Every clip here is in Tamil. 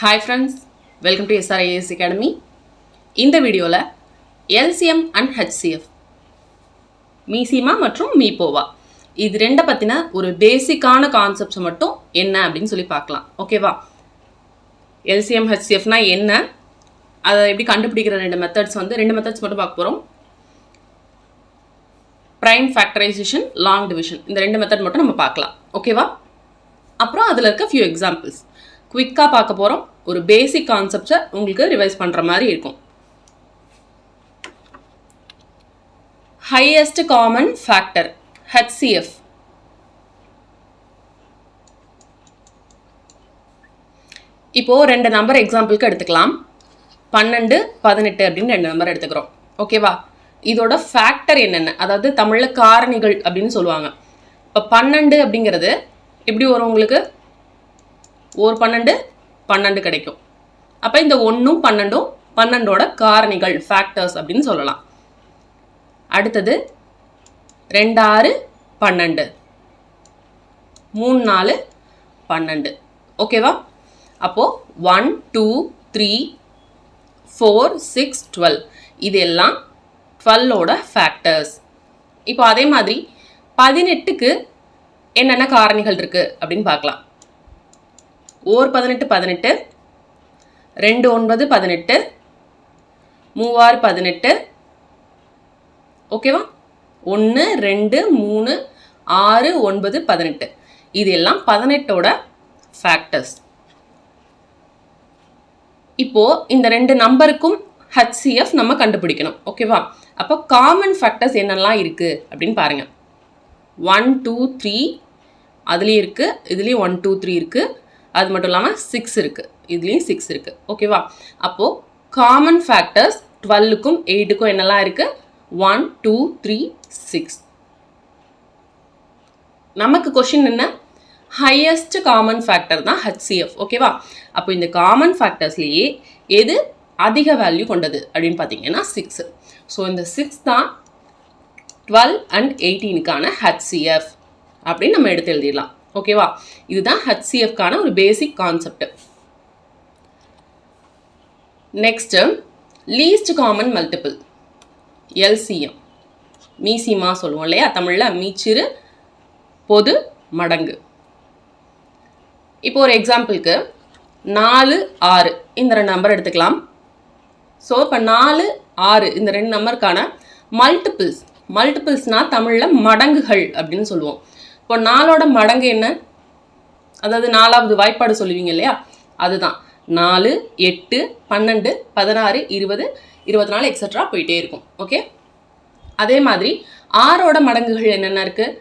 Hi friends, welcome to SRIAS Academy. இந்த வீடியோவில் LCM and HCF மீசிமா மற்றும் மீபோவா இது ரெண்டை பற்றின ஒரு பேசிக்கான கான்செப்ட்ஸ் மட்டும் என்ன அப்படின்னு சொல்லி பார்க்கலாம். ஓகேவா? LCM HCFனா என்ன, அதை எப்படி கண்டுபிடிக்கிற ரெண்டு மெத்தட்ஸ் மட்டும் பார்க்க போகிறோம். ப்ரைம் ஃபேக்டரைசேஷன், லாங் டிவிஷன், இந்த ரெண்டு மெத்தட் மட்டும் நம்ம பார்க்கலாம். ஓகேவா? அப்புறம் அதில் இருக்க ஃபியூ எக்ஸாம்பிள்ஸ் குவிக்காக பார்க்க போகிறோம். ஒரு பேசிக் கான்செப்ட்ஸை உங்களுக்கு ரிவைஸ் பண்ணுற மாதிரி இருக்கும். Highest common factor HCF. இப்போது ரெண்டு நம்பர் எக்ஸாம்பிளுக்கு எடுத்துக்கலாம். 12, 18 அப்படின்னு ரெண்டு நம்பர் எடுத்துக்கிறோம். ஓகேவா? இதோட ஃபேக்டர் என்னென்ன, அதாவது தமிழில் காரணிகள் அப்படின்னு சொல்லுவாங்க. இப்போ 12 அப்படிங்கிறது எப்படி வரும் உங்களுக்கு? ஒரு 12 கிடைக்கும். அப்போ இந்த 1ம் 12ம் 12ஓட காரணிகள், ஃபேக்டர்ஸ் அப்படின்னு சொல்லலாம். அடுத்தது 2 6 12, 3 4 12. ஓகேவா? அப்போது 1 2 3 4 6 12 இது எல்லாம் 12ஓட ஃபேக்டர்ஸ். இப்போ அதே மாதிரி 18க்கு என்னென்ன காரணிகள் இருக்குது அப்படின்னு பார்க்கலாம். ஓர் 18 18, 2 9 18, 3 18. ஓகேவா? 1 2 3 6 9 18 இது எல்லாம் 18ஓட ஃபேக்டர்ஸ். இப்போது இந்த ரெண்டு நம்பருக்கும் HCF நம்ம கண்டுபிடிக்கணும். ஓகேவா? அப்போ காமன் ஃபேக்டர்ஸ் என்னெல்லாம் இருக்குது அப்படின்னு பாருங்கள். 1 2 3 அதுலேயும் இருக்குது, இதுலேயும் 1 2 3 இருக்குது. அது மட்டும் இல்லாமல் 6 இருக்குது, இதுலேயும் 6 இருக்குது. ஓகேவா? அப்போது காமன் ஃபேக்டர்ஸ் 12க்கும் 8க்கும் என்னெல்லாம் இருக்குது? 1 2 3 6. நமக்கு கொஷின் என்ன? ஹையஸ்ட் காமன் ஃபேக்டர் தான் HCF. ஓகேவா? அப்போ இந்த காமன் ஃபேக்டர்ஸ்லேயே எது அதிக வேல்யூ கொண்டது அப்படின்னு பார்த்தீங்கன்னா 6. ஸோ இந்த 6 தான் 12 and 18க்கான HCF அப்படின்னு நம்ம எடுத்து எழுதிடலாம். ஓகேவா? இதுதான் HCFக்கான ஒரு basic concept. Next, least common multiple LCM, மீசிமா சொல்லுவோம் இல்லையா தமிழில், மீச்சிறு பொது மடங்கு. இப்போ ஒரு எக்ஸாம்பிளுக்கு 4 6 இந்த ரெண்டு நம்பர் எடுத்துக்கலாம். ஸோ இப்போ 4 6 இந்த ரெண்டு நம்பருக்கான மல்டிபிள்ஸ்னால் தமிழில் மடங்குகள் அப்படின்னு சொல்லுவோம். இப்போ 4ஓட மடங்கு என்ன? அதாவது 4வது வாய்ப்பாடு சொல்லுவீங்க இல்லையா, அதுதான் 4 8 12 16 20 24 எக்ஸட்ரா போயிட்டே இருக்கும். ஓகே, அதே மாதிரி 6ஓட மடங்குகள் என்னென்ன இருக்குது?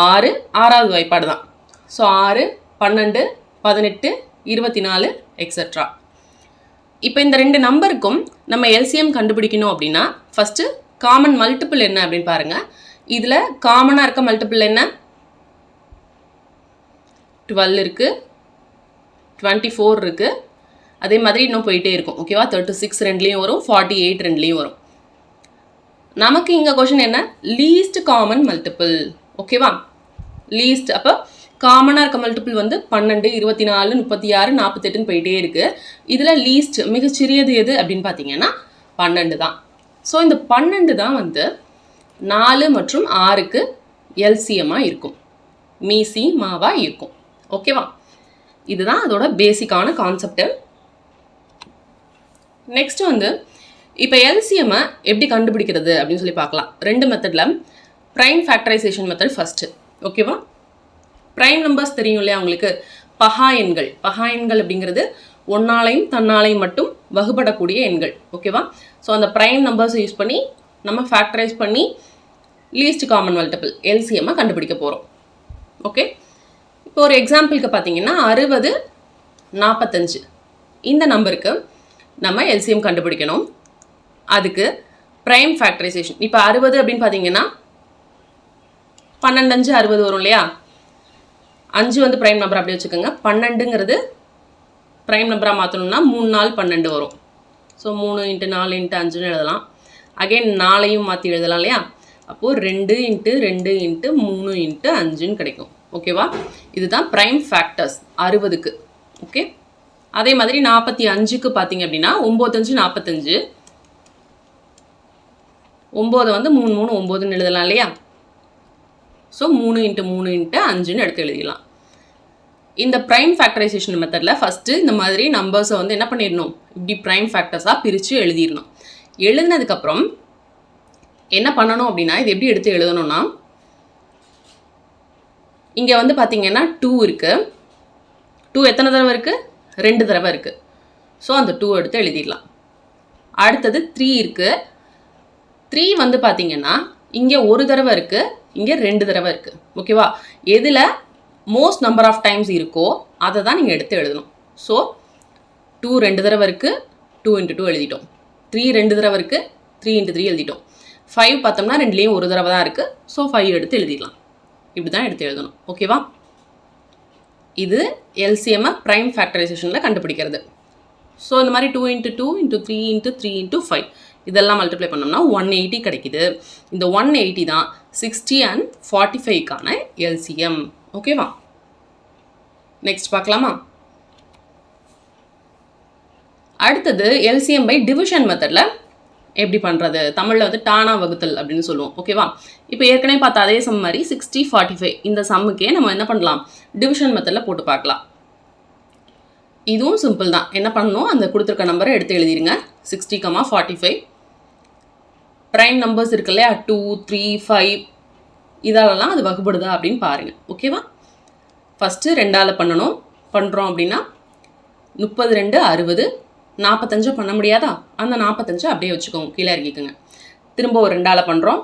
6 6வது வாய்ப்பாடு தான். So 6 12 18 24 extra. இப்போ இந்த ரெண்டு நம்பருக்கும் நம்ம LCM கண்டுபிடிக்கணும் அப்படின்னா ஃபஸ்ட்டு காமன் மல்டிபிள் என்ன அப்படின்னு பாருங்கள். இதில் காமனாக இருக்க மல்டிபிள் என்ன? 12 இருக்குது, 24 இருக்குது, அதே மாதிரி இன்னும் போயிட்டே இருக்கும். ஓகேவா? 36 ரெண்டுலேயும் வரும், 48 ரெண்டுலேயும் வரும். நமக்கு இங்கே கொஷின் என்ன? Least common multiple. ஓகேவா? லீஸ்ட், அப்போ காமனாக இருக்க மல்டிபிள் 12 24 36 48 போயிட்டே இருக்குது. இதில் லீஸ்ட் மிகச்சிறியது எது அப்படின்னு பார்த்தீங்கன்னா 12 தான். ஸோ இந்த 12 தான் 4 மற்றும் 6க்கு LCMமாக இருக்கும், மீசிமாவாக இருக்கும். ஓகேவா? இதுதான் அதோட பேசிக்கான கான்செப்ட். நெக்ஸ்ட் இப்போ LCMை எப்படி கண்டுபிடிக்கிறது அப்படின்னு சொல்லி பார்க்கலாம். ரெண்டு மெத்தடில். Prime factorisation method first. ஓகேவா? ப்ரைம் நம்பர்ஸ் தெரியும் இல்லையா உங்களுக்கு, பகா எண்கள். பகா எண்கள் அப்படிங்கிறது ஒன்னாலையும் தன்னாலையும் மட்டும் வகுப்படக்கூடிய எண்கள். ஓகேவா? ஸோ அந்த ப்ரைம் நம்பர்ஸை யூஸ் பண்ணி நம்ம ஃபேக்டரைஸ் பண்ணி லீஸ்ட் காமன் மல்டிபிள் LCMை கண்டுபிடிக்க போகிறோம். ஓகே, இப்போ ஒரு எக்ஸாம்பிளுக்கு பார்த்தீங்கன்னா 60 45 இந்த நம்பருக்கு நம்ம LCM கண்டுபிடிக்கணும். அதுக்கு ப்ரைம் ஃபேக்டரைசேஷன். இப்போ 60 அப்படின்னு பார்த்தீங்கன்னா 12 5 60 வரும் இல்லையா. 5 ப்ரைம் நம்பர் அப்படி வச்சுக்கோங்க. 12ங்கிறது ப்ரைம் நம்பராக மாற்றணும்னா 3 4 12 வரும். ஸோ 3 × 4 × 5ன்னு எழுதலாம். அகைன் 4ஐயும் மாற்றி எழுதலாம் இல்லையா. அப்போது 2 × 2 × 3 × 5ன்னு கிடைக்கும். ஓகேவா? இதுதான் ப்ரைம் ஃபேக்டர்ஸ் 60க்கு. ஓகே, அதே மாதிரி 45க்கு பார்த்தீங்க அப்படின்னா 9 45, 9 வந்து 3 3 9ன்னு எழுதலாம் இல்லையா? ஸோ 3 × 3 × 5ன்னு எடுத்து எழுதிடலாம். இந்த ப்ரைம் ஃபேக்டரைசேஷன் மெத்தடில் ஃபஸ்ட்டு இந்த மாதிரி நம்பர்ஸை வந்து என்ன பண்ணிடணும், இப்படி ப்ரைம் ஃபேக்டர்ஸாக பிரித்து எழுதிடணும். எழுதினதுக்கப்புறம் என்ன பண்ணணும் அப்படின்னா, இது எப்படி எடுத்து எழுதணும்னா, இங்கே வந்து பார்த்தீங்கன்னா 2 இருக்குது. 2 எத்தனை தடவை இருக்குது? 2 தடவை இருக்குது. ஸோ அந்த 2 எடுத்து எழுதிடலாம். அடுத்தது 3 இருக்குது. 3 வந்து பார்த்தீங்கன்னா இங்கே 1 தடவை இருக்குது, இங்கே 2 தடவை இருக்குது. ஓகேவா? எதில் மோஸ்ட் நம்பர் ஆஃப் டைம்ஸ் இருக்கோ அதை தான் நீங்கள் எடுத்து எழுதணும். ஸோ 2 2 தடவை இருக்குது, 2 × 2 எழுதிட்டோம். 3 2 தடவை இருக்குது, 3 × 3 எழுதிட்டோம். 5 பார்த்தோம்னா 2லேயும் 1 தடவை தான் இருக்குது. ஸோ 5 எடுத்து எழுதிடலாம். இப்படி தான் எடுத்து எழுதணும். ஓகேவா? இது எல்சிஎம்மை ப்ரைம் ஃபேக்டரைசேஷனில் கண்டுபிடிக்கிறது. ஸோ இந்த மாதிரி 2 × 2 × 3 × 3 × 5 இதெல்லாம் மல்டிப்ளை பண்ணோம்னா 180 கிடைக்குது. இந்த 180 தான் 60 and 45க்கான எல்சிஎம். ஓகேவா? நெக்ஸ்ட் பார்க்கலாமா? அடுத்தது எல்சிஎம் பை டிவிஷன் மெத்தடில் எப்படி பண்ணுறது, தமிழில் வந்து டானா வகுத்தல் அப்படின்னு சொல்லுவோம். ஓகேவா? இப்போ ஏற்கனவே பார்த்த அதே சம் மாதிரி 60 45 இந்த சம்முக்கே நம்ம என்ன பண்ணலாம், டிவிஷன் மெத்தடில் போட்டு பார்க்கலாம். இதுவும் சிம்பிள் தான். என்ன பண்ணணும், அந்த கொடுத்துருக்க நம்பரை எடுத்து எழுதிருங்க. 60, 45 ப்ரைம் நம்பர்ஸ் இருக்கு இல்லையா, 2 3 5 இதெல்லாம் அது வகுப்படுதா அப்படின்னு பாருங்கள். ஓகேவா? ஃபஸ்ட்டு 2ஆல் பண்ணுறோம் அப்படின்னா 32 60, 45 பண்ண முடியாதா? அந்த 45 அப்படியே வச்சுக்கோங்க, கீழே இறக்கிக்கோங்க. திரும்ப ஒரு 2ஆல் பண்ணுறோம்,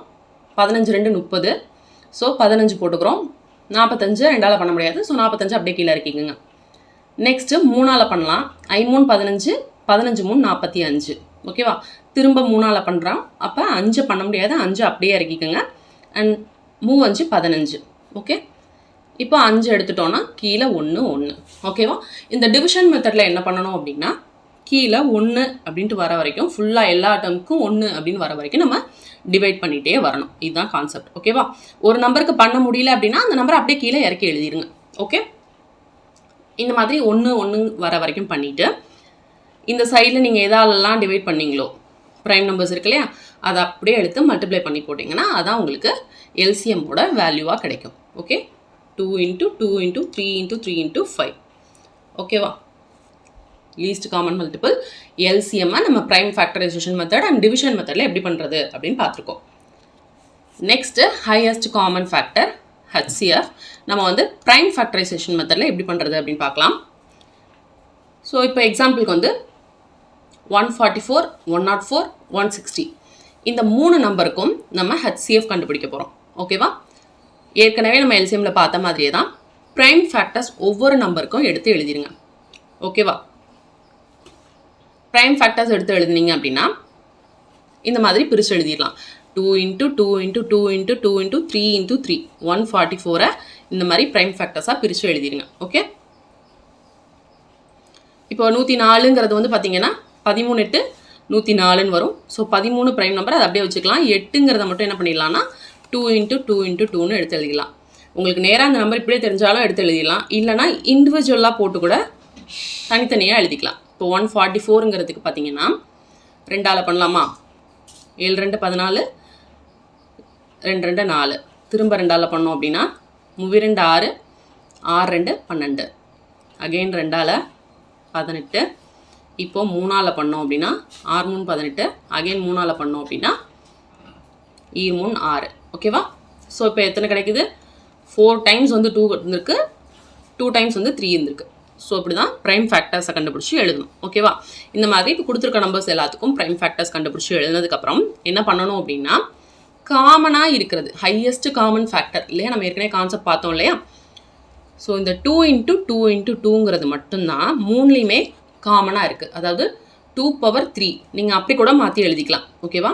15 2 30, ஸோ 15 போட்டுக்கிறோம். 45 2ஆல் பண்ண முடியாது, ஸோ 45 அப்படியே கீழே இறக்கிக்கோங்க. நெக்ஸ்ட்டு 3ஆல் பண்ணலாம். 5 3 15, 15 3 45. ஓகேவா? திரும்ப 3ஆல் பண்ணுறோம், அப்போ 5 பண்ண முடியாது, 5 அப்படியே இறக்கிக்கோங்க. அண்ட் 3 5 15. ஓகே, இப்போ 5 எடுத்துட்டோன்னா கீழே 1 1. ஓகேவா? இந்த டிவிஷன் மெத்தடில் என்ன பண்ணணும் அப்படின்னா, கீழே 1 அப்படின்ட்டு வர வரைக்கும் ஃபுல்லாக எல்லா டேர்முக்கும் 1 அப்படின்னு வர வரைக்கும் நம்ம டிவைட் பண்ணிகிட்டே வரணும். இதுதான் கான்செப்ட். ஓகேவா? ஒரு நம்பருக்கு பண்ண முடியல அப்படின்னா அந்த நம்பரை அப்படியே கீழே இறக்கி எழுதிருங்க. ஓகே, இந்த மாதிரி 1 1 வர வரைக்கும் பண்ணிவிட்டு இந்த சைடில் நீங்கள் எதாலெல்லாம் டிவைட் பண்ணீங்களோ ப்ரைம் நம்பர்ஸ் இருக்கு இல்லையா, அதை அப்படியே எடுத்து மல்டிப்ளை பண்ணி போட்டிங்கன்னா அதான் உங்களுக்கு எல்சிஎம்மோட வேல்யூவாக கிடைக்கும். ஓகே, 2 × 2 × 3 × 3 × 5. ஓகேவா? லீஸ்ட் காமன் மல்டிபிள் எல்சிஎம்மை நம்ம prime factorisation method and division மெத்தடில் எப்படி பண்ணுறது அப்படின்னு பார்த்துருக்கோம். Next highest common factor HCF நம்ம வந்து ப்ரைம் ஃபேக்டரைசேஷன் மெத்தடில் எப்படி பண்ணுறது அப்படின்னு பார்க்கலாம். ஸோ இப்போ எக்ஸாம்பிளுக்கு வந்து 144 104 160 இந்த 3 நம்பருக்கும் நம்ம HCF கண்டுபிடிக்க போகிறோம். ஓகேவா? ஏற்கனவே நம்ம எல்சிஎம்மில் பார்த்த மாதிரியே தான் ப்ரைம் ஃபேக்டர்ஸ் ஒவ்வொரு நம்பருக்கும் எடுத்து எழுதிருங்க. ஓகேவா? ப்ரைம் ஃபேக்டர்ஸ் எடுத்து எழுதினீங்க அப்படின்னா இந்த மாதிரி பிரித்து எழுதிடலாம். 2 × 2 × 2 × 2 × 3 × 3 144 இந்த மாதிரி ப்ரைம் ஃபேக்டர்ஸாக பிரித்து எழுதிருங்க. ஓகே, இப்போ 104ங்கிறது வந்து பார்த்தீங்கன்னா 13 8 104ன்னு வரும். ஸோ 13 ப்ரைம் நம்பர் அதை அப்படியே வச்சுக்கலாம். 8ங்கிறத மட்டும் என்ன பண்ணிடலாம்னா 2 × 2 × 2ன்னு எடுத்து எழுதிடலாம். உங்களுக்கு நேராக அந்த நம்பர் இப்படியே தெரிஞ்சாலும் எடுத்து எழுதிடலாம், இல்லைனா இண்டிவிஜுவலாக போட்டு கூட தனித்தனியாக எழுதிக்கலாம். இப்போ 144ங்கிறதுக்கு பார்த்தீங்கன்னா 2ஆல் பண்ணலாமா, 7 2 14, 2 2 4, திரும்ப 2ஆல் பண்ணோம் அப்படின்னா 3 2 6, 6 2 12, அகெயின் 2ஆல் 18. இப்போ 3ஆல் பண்ணோம் அப்படின்னா 6 3 18, அகெயின் 3ஆல் பண்ணோம் அப்படின்னா 7 3 6. ஓகேவா? ஸோ இப்போ எத்தனை கிடைக்குது, 4 டைம்ஸ் வந்து 2 இருந்திருக்கு, 2 டைம்ஸ் வந்து 3 இருந்திருக்கு. ஸோ இப்படி தான் ப்ரைம் ஃபேக்டர்ஸை கண்டுபிடிச்சி எழுதணும். ஓகேவா? இந்த மாதிரி இப்போ கொடுத்துருக்க நம்பர்ஸ் எல்லாத்துக்கும் ப்ரைம் ஃபேக்டர்ஸ் கண்டுபிடிச்சி எழுதுனதுக்கப்புறம் என்ன பண்ணணும் அப்படின்னா, காமனாக இருக்கிறது ஹையஸ்ட் காமன் ஃபேக்டர் இல்லையா, நம்ம ஏற்கனவே கான்செப்ட் பார்த்தோம் இல்லையா. ஸோ இந்த 2 × 2 × 2ங்கிறது மட்டும்தான் 3லையுமே காமனாக இருக்குது. அதாவது 2^3 நீங்கள் அப்படி கூட மாற்றி எழுதிக்கலாம். ஓகேவா?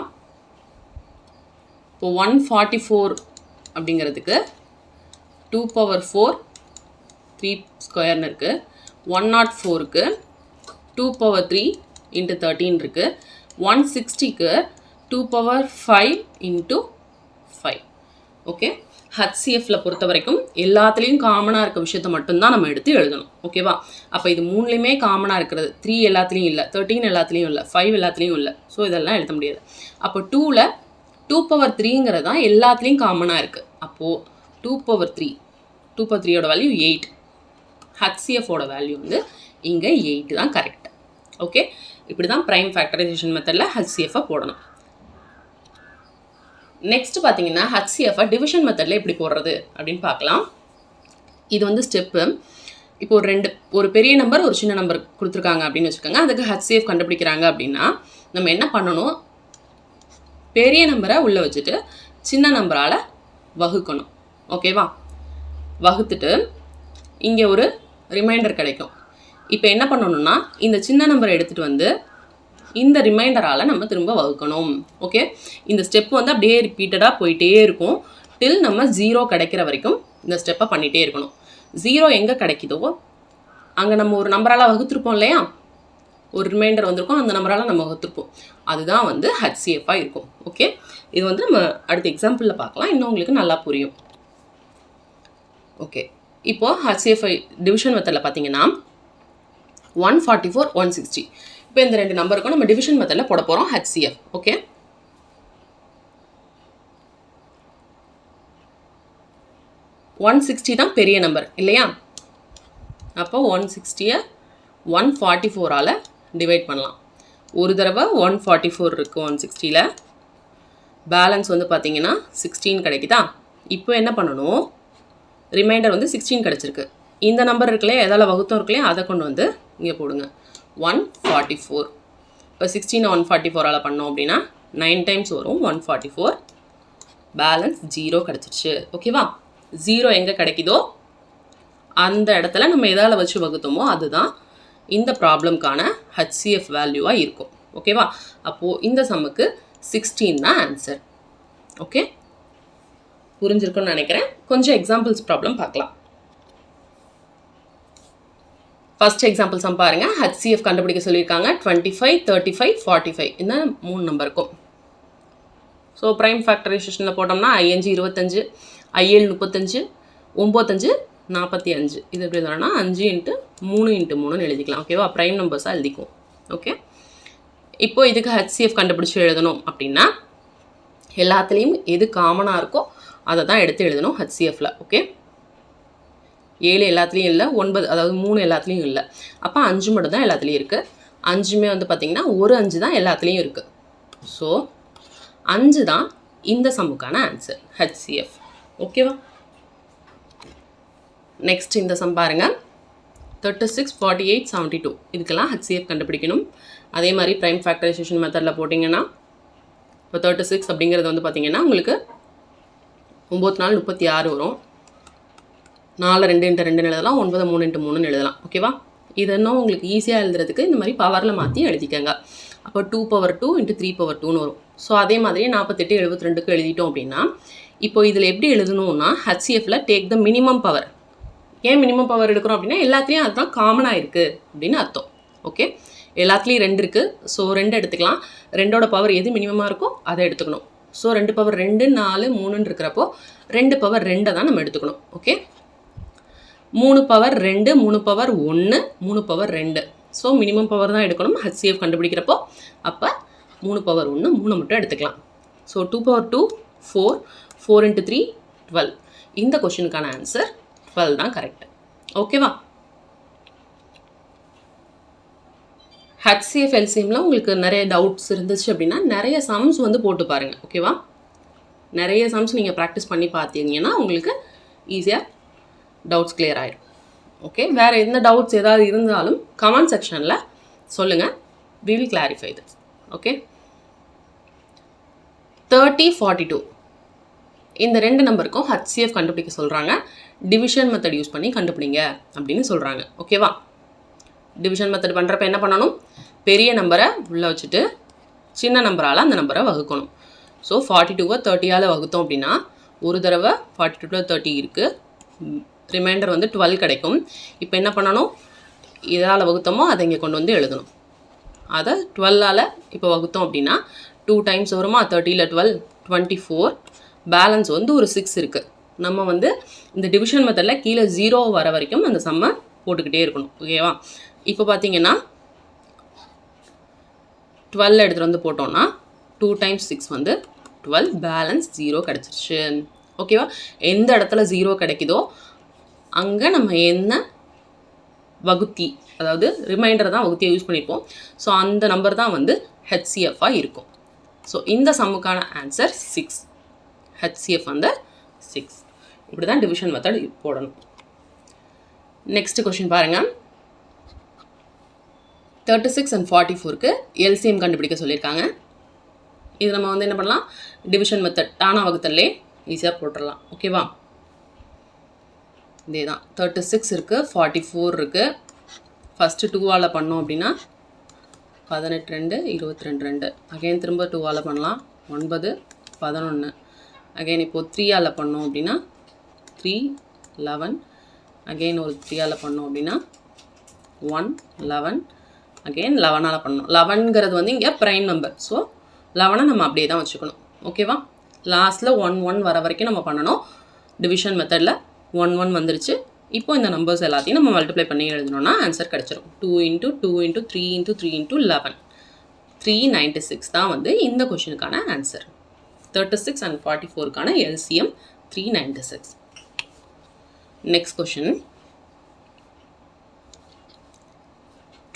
இப்போ 144 அப்படிங்கிறதுக்கு 2^4 3 ஸ்கொயர்னு இருக்குது. 104க்கு 2^3 × 13 இருக்குது. 160க்கு 2^5 × 5. ஓகே, ஹச்சிஎஃப்ல பொறுத்த வரைக்கும் எல்லாத்துலேயும் காமனாக இருக்க விஷயத்த மட்டும்தான் நம்ம எடுத்து எழுதணும். ஓகேவா? அப்போ இது 3லையுமே காமனாக இருக்கிறது. 3 எல்லாத்துலேயும் இல்லை, 13 எல்லாத்துலேயும் இல்லை, 5 எல்லாத்துலேயும் இல்லை. ஸோ இதெல்லாம் எழுத முடியாது. அப்போ 2ல் 2/3 தான் எல்லாத்துலேயும் காமனாக இருக்குது. அப்போது 2/3 2/3 வேல்யூ 8. ஹச்சிஎஃபோட வேல்யூ வந்து இங்கே 8 தான் கரெக்ட். ஓகே, இப்படி தான் ப்ரைம் ஃபேக்டரைசேஷன் மெத்தடில் ஹச்சிஎஃப்பை போடணும். நெக்ஸ்ட் பார்த்தீங்கன்னா ஹச்சிஎஃப்பை டிவிஷன் மெத்தடில் எப்படி போடுறது அப்படின்னு பார்க்கலாம். இது வந்து ஸ்டெப்பு. இப்போ ஒரு பெரிய நம்பர் ஒரு சின்ன நம்பர் கொடுத்துருக்காங்க அப்படின்னு வச்சுக்கோங்க. அதுக்கு ஹச்சிஎஃப் கண்டுபிடிக்கிறாங்க அப்படின்னா நம்ம என்ன பண்ணணும், பெரிய நம்பரை உள்ளே வச்சுட்டு சின்ன நம்பரால் வகுக்கணும். ஓகேவா? வகுத்துட்டு இங்கே ஒரு ரிமைண்டர் கிடைக்கும். இப்போ என்ன பண்ணணும்னா இந்த சின்ன நம்பரை எடுத்துகிட்டு வந்து இந்த ரிமைண்டரால் நம்ம திரும்ப வகுக்கணும். ஓகே, இந்த ஸ்டெப் வந்து அப்படியே ரிப்பீட்டடாக போயிட்டே இருக்கும் டில் நம்ம 0 கிடைக்கிற வரைக்கும் இந்த ஸ்டெப்பை பண்ணிகிட்டே இருக்கணும். 0 எங்கே கிடைக்குதோ அங்கே நம்ம ஒரு நம்பரால் வகுத்துருப்போம் இல்லையா, ஒரு ரிமைண்டர் வந்திருக்கும், அந்த நம்பரால் நம்ம வகுத்துருப்போம். அதுதான் வந்து ஹச்சிஎஃப்பாக இருக்கும். ஓகே, இது வந்து நம்ம அடுத்த எக்ஸாம்பிளில் பார்க்கலாம், இன்னும் உங்களுக்கு நல்லா புரியும். ஓகே, இப்போது ஹச்சிஎஃப்ஐ டிவிஷன் மெத்தடில் பார்த்தீங்கன்னா 144 160. இப்போ இந்த ரெண்டு நம்பருக்கும் நம்ம டிவிஷன் மெத்தடில் போட போகிறோம் ஹச்சிஎஃப். ஓகே, ஒன் 160 தான் பெரிய நம்பர் இல்லையா? அப்போ 160 144ஆல் டிவைட் பண்ணலாம். ஒரு தடவை 144 இருக்குது 160ல், பேலன்ஸ் வந்து பார்த்தீங்கன்னா 16 கிடைக்குதா? இப்போ என்ன பண்ணணும், ரிமைண்டர் வந்து 16 கிடச்சிருக்கு. இந்த நம்பர் இருக்குல்லையா, எதால் வகுத்தம் இருக்குல்லையா, அதை கொண்டு வந்து இங்கே போடுங்க 144. இப்போ 16 144ஆல் பண்ணோம் அப்படின்னா 9 டைம்ஸ் வரும் 144. பேலன்ஸ் 0 கிடச்சிருச்சு. ஓகேவா? 0 எங்கே கிடைக்குதோ அந்த இடத்துல நம்ம எதால் வச்சு வகுத்தோமோ அதுதான் இந்த ப்ராப்ளம்கான ஹச்சிஎஃப் வேல்யூவாக இருக்கும். ஓகேவா? அப்போது இந்த சம்முக்கு 16 தான் ஆன்சர். ஓகே, புரிஞ்சிருக்குன்னு நினைக்கிறேன். கொஞ்சம் எக்ஸாம்பிள்ஸ் ப்ராப்ளம் பார்க்கலாம். ஃபர்ஸ்ட் எக்ஸாம்பிள் சம் பாருங்க. ஹச்சிஎஃப் கண்டுபிடிக்க சொல்லியிருக்காங்க. 25 35 45 இந்த 3 நம்பருக்கும். ஸோ ப்ரைம் ஃபேக்டரைசேஷனில் போட்டோம்னா ING 25, IL 35, 95 45. இது எப்படி இருந்தாலும் 5 × 3 × 3ன்னு எழுதிக்கலாம். ஓகேவா? ப்ரைம் நம்பர்ஸாக எழுதிக்குவோம். ஓகே, இப்போ இதுக்கு ஹச்சிஎஃப் கண்டுபிடிச்சி எழுதணும் அப்படின்னா எல்லாத்துலேயும் எது காமனாக இருக்கோ அதை தான் எடுத்து எழுதணும் ஹச்சிஎஃப்பில். ஓகே, 7 எல்லாத்துலேயும் இல்லை, 9 அதாவது 3 எல்லாத்துலேயும் இல்லை. அப்போ 5 மட்டும் தான் எல்லாத்துலேயும் இருக்குது. 5மே வந்து பார்த்திங்கன்னா ஒரு 5 தான் எல்லாத்துலேயும் இருக்குது. ஸோ 5 தான் இந்த சம்முக்கான ஆன்சர் ஹச்சிஎஃப். ஓகேவா? நெக்ஸ்ட் இந்த சம் பாருங்கள். 36 48 72 இதுக்கெல்லாம் ஹச்சிஎஃப் கண்டுபிடிக்கணும். அதே மாதிரி ப்ரைம் ஃபேக்டரைசேஷன் மெத்தடில் போட்டிங்கன்னா இப்போ 36 அப்படிங்கிறது வந்து பார்த்திங்கன்னா உங்களுக்கு 9 4 36 வரும். 4 2 × 2 எழுதலாம், 9 3 × 3 எழுதலாம். ஓகேவா? இது இன்னும் உங்களுக்கு ஈஸியாக எழுதுறதுக்கு இந்த மாதிரி பவரில் மாற்றி எழுதிக்கங்க. அப்போ 2/2 × 3/2ன்னு வரும். ஸோ அதே மாதிரி 48 72க்கு எழுதிட்டோம் அப்படின்னா இப்போ இதில் எப்படி எழுதணும்னா ஹச்சிஎஃப்ல டேக் த மினிமம் பவர். ஏன் மினிமம் பவர் எடுக்கிறோம் அப்படின்னா எல்லாத்துலேயும் அதுதான் காமனாக இருக்குது அப்படின்னு அர்த்தம். ஓகே, எல்லாத்துலேயும் 2 இருக்குது. ஸோ 2 எடுத்துக்கலாம். 2ஓட பவர் எது மினிமமாக இருக்கோ அதை எடுத்துக்கணும். ஸோ 2/2 4 3ன்னு இருக்கிறப்போ 2/2 தான் நம்ம எடுத்துக்கணும். ஓகே, 3/2 3/1 3/2. ஸோ மினிமம் பவர் தான் எடுக்கணும் ஹச்சிஎஃப் கண்டுபிடிக்கிறப்போ. அப்போ 3/1 3 மட்டும் எடுத்துக்கலாம். ஸோ 2/2 4 4 × 3 12. இந்த கொஷினுக்கான ஆன்சர் 12 தான் கரெக்ட். ஓகேவா? ஹச்சிஎஃப் எல்சிஎம்ல உங்களுக்கு நிறைய டவுட்ஸ் இருந்துச்சு அப்படின்னா நிறைய சம்ஸ் வந்து போட்டு பாருங்கள். ஓகேவா? நிறைய சம்ஸ் நீங்கள் ப்ராக்டிஸ் பண்ணி பார்த்தீங்கன்னா உங்களுக்கு ஈஸியாக டவுட்ஸ் கிளியர் ஆகிடும். ஓகே, வேறு எந்த டவுட்ஸ் ஏதாவது இருந்தாலும் கமெண்ட் செக்ஷனில் சொல்லுங்கள். we will clarify this. Okay, 30 42 இந்த 2 நம்பருக்கும் ஹச்சிஎஃப் கண்டுபிடிக்க சொல்கிறாங்க. டிவிஷன் மெத்தட் யூஸ் பண்ணி கண்டுபிடிங்க அப்படின்னு சொல்கிறாங்க. ஓகேவா? டிவிஷன் மெத்தட் பண்ணுறப்ப என்ன பண்ணணும், பெரிய நம்பரை உள்ளே வச்சுட்டு சின்ன நம்பரால் அந்த நம்பரை வகுக்கணும். ஸோ 42வை 30ஆல் வகுத்தோம் அப்படின்னா ஒரு தடவை 42 30 இருக்குது, ரிமைண்டர் வந்து 12 கிடைக்கும். இப்போ என்ன பண்ணணும், இதால் வகுத்தோமோ அதை இங்கே கொண்டு வந்து எழுதணும். அதை 12ஆல் இப்போ வகுத்தோம் அப்படின்னா 2 டைம்ஸ் வருமா, 30ல் 12 24. பேலன்ஸ் வந்து ஒரு 6 இருக்குது. நம்ம வந்து இந்த டிவிஷன் மெத்தடில் கீழே 0 வர வரைக்கும் அந்த சம்மை போட்டுக்கிட்டே இருக்கணும். ஓகேவா? இப்போ பார்த்தீங்கன்னா 12 எடுத்துகிட்டு வந்து போட்டோம்னா 2 × 6 வந்து 12, பேலன்ஸ் 0 கிடச்சிருச்சு. ஓகேவா? எந்த இடத்துல 0 கிடைக்குதோ அங்கே நம்ம என்ன வகுத்தி, அதாவது ரிமைண்டர் தான் வகுத்தியை யூஸ் பண்ணிப்போம். ஸோ அந்த நம்பர் தான் வந்து ஹெச்சிஎஃபாக இருக்கும். ஸோ இந்த சம்முக்கான ஆன்சர் 6. ஹெச்சிஎஃப் வந்து 6. இப்படி தான் டிவிஷன் மெத்தட் போடணும். நெக்ஸ்ட் கொஷின் பாருங்கள். 36 and 44க்கு எல்சிஎம் கண்டுபிடிக்க சொல்லியிருக்காங்க. இது நம்ம வந்து என்ன பண்ணலாம், டிவிஷன் மெத்தட் டானா வகுத்தல்லே ஈஸியாக போட்டுடலாம். ஓகேவா? இதே தான் 36 இருக்குது, 44 இருக்குது. ஃபஸ்ட்டு 2ஆல் பண்ணோம் அப்படின்னா 18 2 22 2. அகைன் திரும்ப 2ஆல் பண்ணலாம் 9 11. அகைன் இப்போது 3ஆல் பண்ணோம் அப்படின்னா 3 11. அகைன் ஒரு 3ஆல் பண்ணோம் அப்படின்னா 1 11. அகைன் 11ஆல் பண்ணணும். 11ங்கிறது வந்து இங்கே ப்ரைம் நம்பர். ஸோ 11 நம்ம அப்படியே தான் வச்சுக்கணும். ஓகேவா? லாஸ்ட்டில் 1 1 வர வரைக்கும் நம்ம பண்ணணும். டிவிஷன் மெத்தடில் 1 1 வந்துருச்சு. இப்போ இந்த நம்பர்ஸ் எல்லாத்தையும் நம்ம மல்டிப்ளை பண்ணி எழுதணும்னா ஆன்சர் கிடச்சிரும். 2 × 2 × 3 × 3 × 11. 396 தான் வந்து இந்த கொஷினுக்கான ஆன்சர். 36 and 44க்கான எல்சிஎம் 396. நெக்ஸ்ட் கொஷின்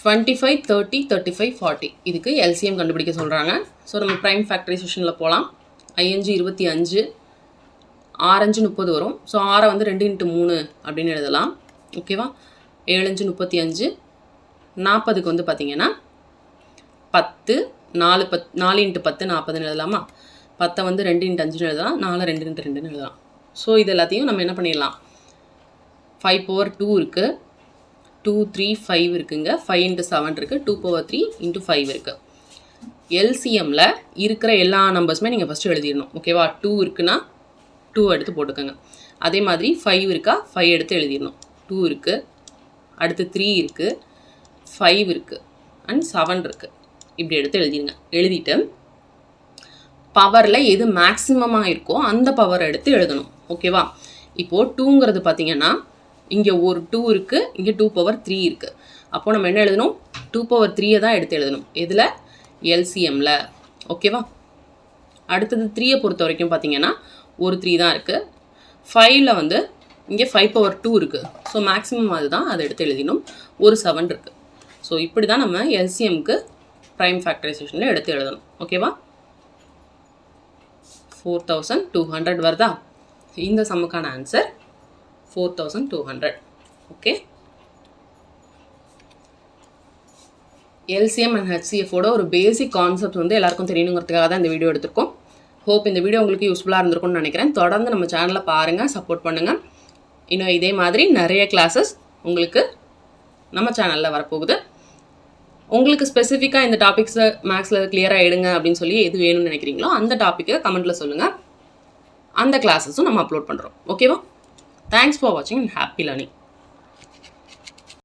25 30 35 40 இதுக்கு எல்சிஎம் கண்டுபிடிக்க சொல்கிறாங்க. ஸோ நம்ம ப்ரைம் ஃபேக்டரைசேஷனில் போகலாம். 5 25, 6 5 30 வரும். ஸோ 6 வந்து 2 × 3 அப்படின்னு எழுதலாம். ஓகேவா? 7 5 35. 40க்கு வந்து பார்த்திங்கன்னா 10 4 × 10 40ன்னு எழுதலாமா? 10 வந்து 2 × 5ன்னு எழுதலாம். 4 2 × 2ன்னு எழுதலாம். ஸோ இது எல்லாத்தையும் நம்ம என்ன பண்ணிடலாம், 5/2 இருக்குது, 2 3 5 இருக்குங்க, 5 × 7 இருக்குது, 2/3 × 5 இருக்குது. எல்சிஎம்மில் இருக்கிற எல்லா நம்பர்ஸுமே நீங்கள் ஃபஸ்ட்டு எழுதிடணும். ஓகேவா? 2 இருக்குன்னா 2 எடுத்து போட்டுக்கோங்க. அதே மாதிரி 5 இருக்கா, 5 எடுத்து எழுதிடணும். 2 இருக்குது, அடுத்து 3 இருக்குது, 5 இருக்குது அண்ட் 7 இருக்குது. இப்படி எடுத்து எழுதிடுங்க. எழுதிட்டு பவரில் எது மேக்ஸிமமாக இருக்கோ அந்த பவரை எடுத்து எழுதணும். ஓகேவா? இப்போது 2ங்கிறது பார்த்திங்கன்னா இங்கே ஒரு 2 இருக்குது, இங்கே 2/3 இருக்குது. அப்போது நம்ம என்ன எழுதணும், 2/3 தான் எடுத்து எழுதணும். இதில் எல்சிஎம்மில். ஓகேவா? அடுத்தது 3யை பொறுத்த வரைக்கும் பார்த்திங்கன்னா ஒரு 3 தான் இருக்குது. 5ல் வந்து இங்கே 5/2 இருக்குது. ஸோ மேக்ஸிமம் அதுதான், அதை எடுத்து எழுதினோம். ஒரு 7 இருக்குது. ஸோ இப்படி தான் நம்ம எல்சிஎம்க்கு ப்ரைம் ஃபேக்டரைசேஷனில் எடுத்து எழுதணும். ஓகேவா? 4200 வருதா? இந்த சம்முக்கான ஆன்சர் 4200. ஓகே, எல்சிஎம் அண்ட் ஹெச்சிஎஃபோட ஒரு பேசிக் கான்செப்ட் வந்து எல்லாருக்கும் தெரியணுங்கிறதுக்காக தான் இந்த வீடியோ எடுத்திருக்கோம். ஹோப் இந்த வீடியோ உங்களுக்கு யூஸ்ஃபுல்லாக இருந்திருக்கும்னு நினைக்கிறேன். தொடர்ந்து நம்ம சேனலை பாருங்கள், சப்போர்ட் பண்ணுங்கள். இன்னும் இதே மாதிரி நிறைய கிளாஸஸ் உங்களுக்கு நம்ம சேனலில் வரப்போகுது. உங்களுக்கு ஸ்பெசிஃபிக்காக இந்த டாபிக்ஸை மேக்ஸில் கிளியராக எடுங்க அப்படின்னு சொல்லி எது வேணும்னு நினைக்கிறீங்களோ அந்த டாப்பிக்கை கமெண்ட்டில் சொல்லுங்கள். அந்த கிளாஸஸும் நம்ம அப்லோட் பண்ணுறோம். ஓகேவா? தேங்க்ஸ் ஃபார் வாட்சிங் அண்ட் ஹாப்பி லேர்னிங்.